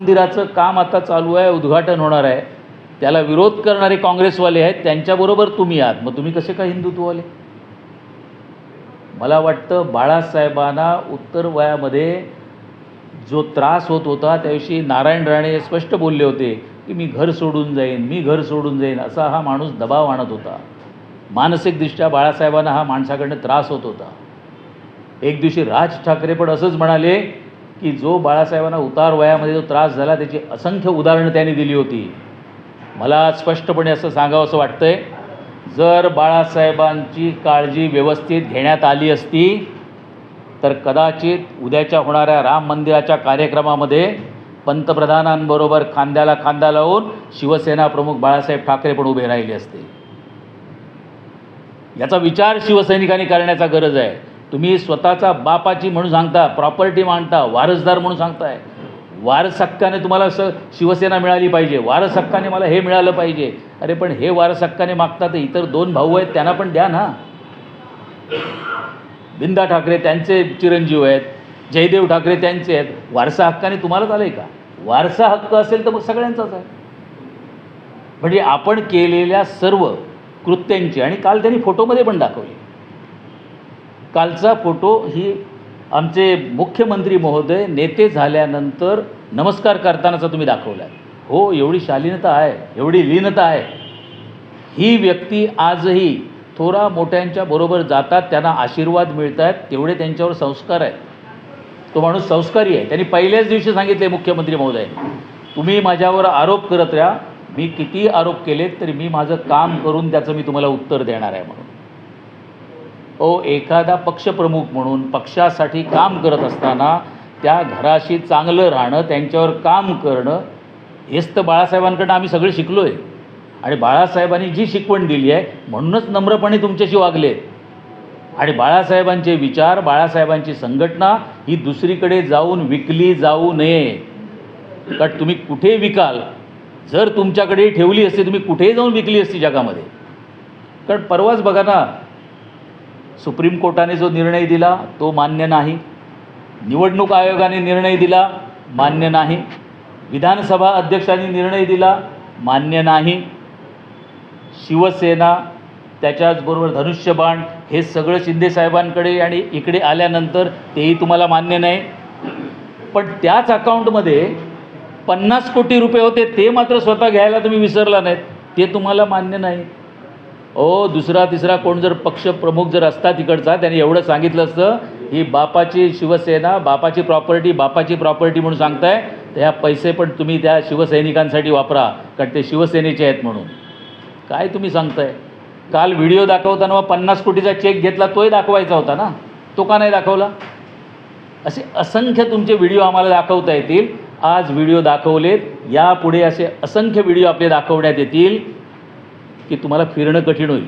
मंदिराचं काम आता चालू आहे, उद्घाटन होणार आहे. त्याला विरोध करणारे काँग्रेसवाले आहेत, त्यांच्याबरोबर तुम्ही आहात. मग तुम्ही कसे काय हिंदुत्ववाले? मला वाटतं बाळासाहेबांना उत्तर वयामध्ये जो त्रास होत होता त्याविषयी नारायण राणे स्पष्ट बोलले होते की मी घर सोडून जाईन, मी घर सोडून जाईन. असा हा माणूस दबाव आणत होता. मानसिकदृष्ट्या बाळासाहेबांना हा माणसाकडनं त्रास होत होता. एक दिवशी राज ठाकरे पण असंच म्हणाले की जो बाळासाहेबांना उतार वयामध्ये जो त्रास झाला त्याची असंख्य उदाहरणं त्यांनी दिली होती. मला स्पष्टपणे असं सांगावंसं वाटतंय, जर बाळासाहेबांची काळजी व्यवस्थित घेण्यात आली असती तर कदाचित उद्याच्या होणाऱ्या राम मंदिराच्या कार्यक्रमामध्ये पंतप्रधानांबरोबर खांद्याला खांदा लावून शिवसेना प्रमुख बाळासाहेब ठाकरे पण उभे राहिले असते. याचा विचार शिवसैनिकांनी करण्याचा गरज आहे. तुम्ही स्वतःचा बापाची म्हणून सांगता, प्रॉपर्टी मांडता, वारसदार म्हणून सांगताय. वारस हक्काने तुम्हाला शिवसेना मिळाली पाहिजे, वारस हक्काने मला हे मिळालं पाहिजे. अरे पण हे वारस हक्काने मागतात, इतर दोन भाऊ आहेत त्यांना पण द्या ना. विंदा ठाकरे त्यांचे चिरंजीव आहेत, जयदेव ठाकरे त्यांचे आहेत. वारसा हक्काने तुम्हालाच आलं आहे का? वारसा हक्क असेल तर मग सगळ्यांचाच आहे. म्हणजे आपण केलेल्या सर्व कृत्यांची, आणि काल त्यांनी फोटोमध्ये पण दाखवली. कालचा फोटो ही आमचे मुख्यमंत्री महोदय नेते झाल्यानंतर नमस्कार करतानाचा तुम्ही दाखवला आहे. हो, एवढी शालीनता आहे, एवढी लीनता आहे. ही व्यक्ती आजही थोरा मोठ्यांच्या बरोबर जातात, त्यांना आशीर्वाद मिळत आहेत, तेवढे त्यांच्यावर संस्कार आहेत. तो माणूस संस्कारी आहे. त्यांनी पहिल्याच दिवशी सांगितले मुख्यमंत्री महोदय, तुम्ही माझ्यावर आरोप करत राहा, मी किती आरोप केलेत तरी मी माझं काम करून त्याचं मी तुम्हाला उत्तर देणार आहे म्हणून. एखादा पक्षप्रमुख म्हणून पक्षासाठी काम करत असताना त्या घराशी चांगलं राहणं, त्यांच्यावर काम करणं, हेच तर बाळासाहेबांकडनं आम्ही सगळे शिकलो आहे. आणि बाळासाहेबांनी जी शिकवण दिली आहे म्हणूनच नम्रपणे तुमच्याशी वागले. आणि बाळासाहेबांचे विचार, बाळासाहेबांची संघटना ही दुसरीकडे जाऊन विकली जाऊ नये. कारण तुम्ही कुठे विकाल, जर तुमच्याकडे ठेवली असती तुम्ही कुठेही जाऊन विकली असती जगामध्ये. कारण परवाच बघा ना, सुप्रीम कोर्टाने जो निर्णय दिला तो मान्य नाही, निवडणूक आयोगाने निर्णय दिला मान्य नाही, विधानसभा अध्यक्षांनी निर्णय दिला मान्य नाही, शिवसेना त्याच्याचबरोबर धनुष्यबाण हे सगळं शिंदेसाहेबांकडे आणि इकडे आल्यानंतर तेही तुम्हाला मान्य नाही. पण त्याच अकाउंटमध्ये 50 कोटी रुपये होते ते मात्र स्वतः घ्यायला तुम्ही विसरला नाहीत, ते तुम्हाला मान्य नाही. दुसरा तिसरा कोण जर पक्षप्रमुख जर असता तिकडचा, त्याने एवढं सांगितलं असतं ही बापाची शिवसेना, बापाची प्रॉपर्टी म्हणून सांगताय, तर ह्या पैसे पण तुम्ही त्या शिवसैनिकांसाठी वापरा, कारण ते शिवसेनेचे आहेत म्हणून. काय तुम्ही सांगताय? काल व्हिडिओ दाखवताना मग 50 कोटीचा चेक घेतला तोही दाखवायचा होता ना, तो का नाही दाखवला? असे असंख्य तुमचे व्हिडिओ आम्हाला दाखवता येतील. आज व्हिडिओ दाखवलेत, यापुढे असे असंख्य व्हिडिओ आपले दाखवण्यात येतील की तुम्हाला फिरणं कठीण होईल.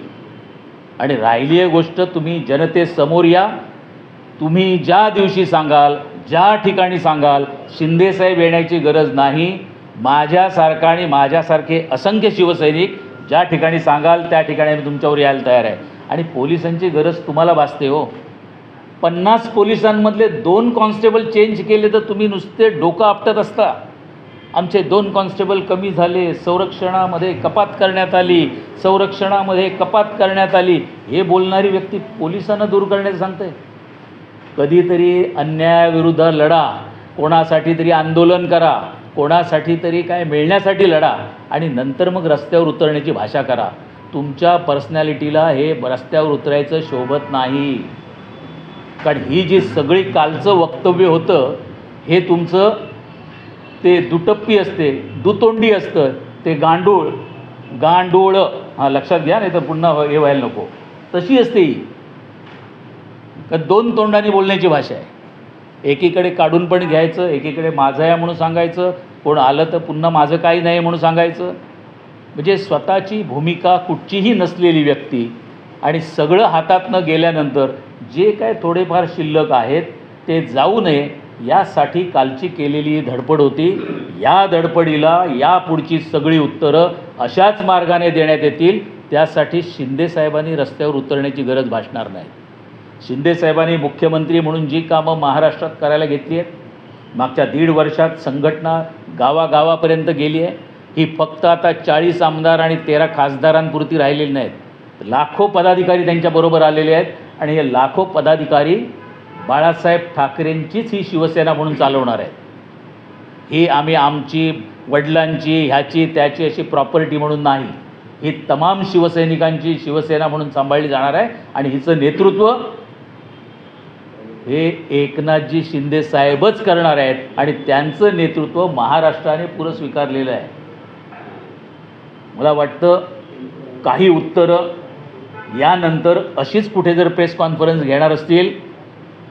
आणि राहिली आहे गोष्ट, तुम्ही जनतेसमोर या. तुम्ही ज्या दिवशी सांगाल, ज्या ठिकाणी सांगाल शिंदेसाहेब येण्याची गरज नाही, माझ्यासारखा आणि माझ्यासारखे असंख्य शिवसैनिक ज्या ठिकाणी सांगाल त्या ठिकाणी आम्ही तुमच्यावर यायला तयार आहे. आणि पोलिसांची गरज तुम्हाला भासते हो. 50 पोलिसांमधले 2 कॉन्स्टेबल चेंज केले तर तुम्ही नुसते डोकं आपटत असता. आमचे 2 कॉन्स्टेबल कमी झाले, संरक्षणामध्ये कपात करण्यात आली, हे बोलणारी व्यक्ती पोलिसांना दूर करण्याचं सांगते. कधीतरी अन्यायाविरुद्ध लढा, कोणासाठी तरी आंदोलन करा, कोणासाठी तरी काय मिळण्यासाठी लढा, आणि नंतर मग रस्त्यावर उतरण्याची भाषा करा. तुमच्या पर्सनॅलिटीला हे रस्त्यावर उतरायचं शोभत नाही. कारण ही जी सगळी कालचं वक्तव्य होतं हे तुमचं ते दुटप्पी असते, दुतोंडी असतं, ते गांडूळ लक्षात घ्या, नाही तर पुन्हा हे व्हायला नको. तशी असते ही. कारण 2 तोंडांनी बोलण्याची भाषा आहे. एकीकडे काढून पण घ्यायचं, एकीकडे माझं आहे म्हणून सांगायचं, कोण आलं तर पुन्हा माझं काही नाही म्हणून सांगायचं. म्हणजे स्वतःची भूमिका कुठचीही नसलेली व्यक्ती, आणि सगळं हातातनं गेल्यानंतर जे काय थोडेफार शिल्लक आहेत ते जाऊ नये यासाठी कालची केलेली धडपड होती. या धडपडीला यापुढची सगळी उत्तरं अशाच मार्गाने देण्यात येतील. त्यासाठी शिंदेसाहेबांनी रस्त्यावर उतरण्याची गरज भासणार नाही. शिंदेसाहेबांनी मुख्यमंत्री म्हणून जी कामं महाराष्ट्रात करायला घेतली आहेत मागच्या 1.5 वर्षात संघटना गावागावापर्यंत गेली आहे. ही फक्त आता 40 आमदार आणि 13 खासदारांपुरती राहिलेली नाहीत. लाखो पदाधिकारी त्यांच्याबरोबर आलेले आहेत आणि हे लाखो पदाधिकारी बाळासाहेब ठाकरेंचीच ही शिवसेना म्हणून चालवणार आहेत. ही आम्ही आमची वडिलांची ह्याची त्याची अशी प्रॉपर्टी म्हणून नाही, ही तमाम शिवसैनिकांची शिवसेना म्हणून सांभाळली जाणार आहे. आणि हिचं नेतृत्व हे एकनाथजी शिंदे साहेबच करणार आहेत आणि त्यांचं नेतृत्व महाराष्ट्राने पुरं स्वीकारलेलं आहे. मला वाटतं काही उत्तरं यानंतर अशीच कुठे जर प्रेस कॉन्फरन्स घेणार असतील,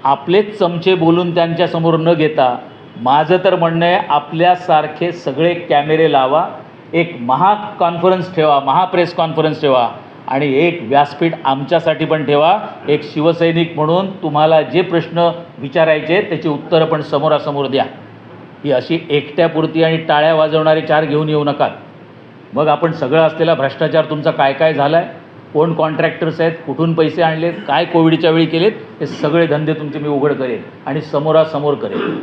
आपलेच चमचे बोलून त्यांच्यासमोर न घेता, माझं तर म्हणणं आहे आपल्यासारखे सगळे कॅमेरे लावा, एक महाकॉन्फरन्स ठेवा, महाप्रेस कॉन्फरन्स ठेवा आणि एक व्यासपीठ आमच्यासाठी पण ठेवा. एक शिवसैनिक म्हणून तुम्हाला जे प्रश्न विचारायचे त्याची उत्तरं पण समोरासमोर द्या. ही अशी एकट्यापुरती आणि टाळ्या वाजवणारे 4 घेऊन येऊ नका. मग आपण सगळं असलेला भ्रष्टाचार तुमचा काय काय झाला आहे, कोण कॉन्ट्रॅक्टर्स आहेत, कुठून पैसे आणलेत, काय कोविडच्या वेळी केलेत, हे सगळे धंदे तुमचे मी उघड करेन आणि समोरासमोर करेन.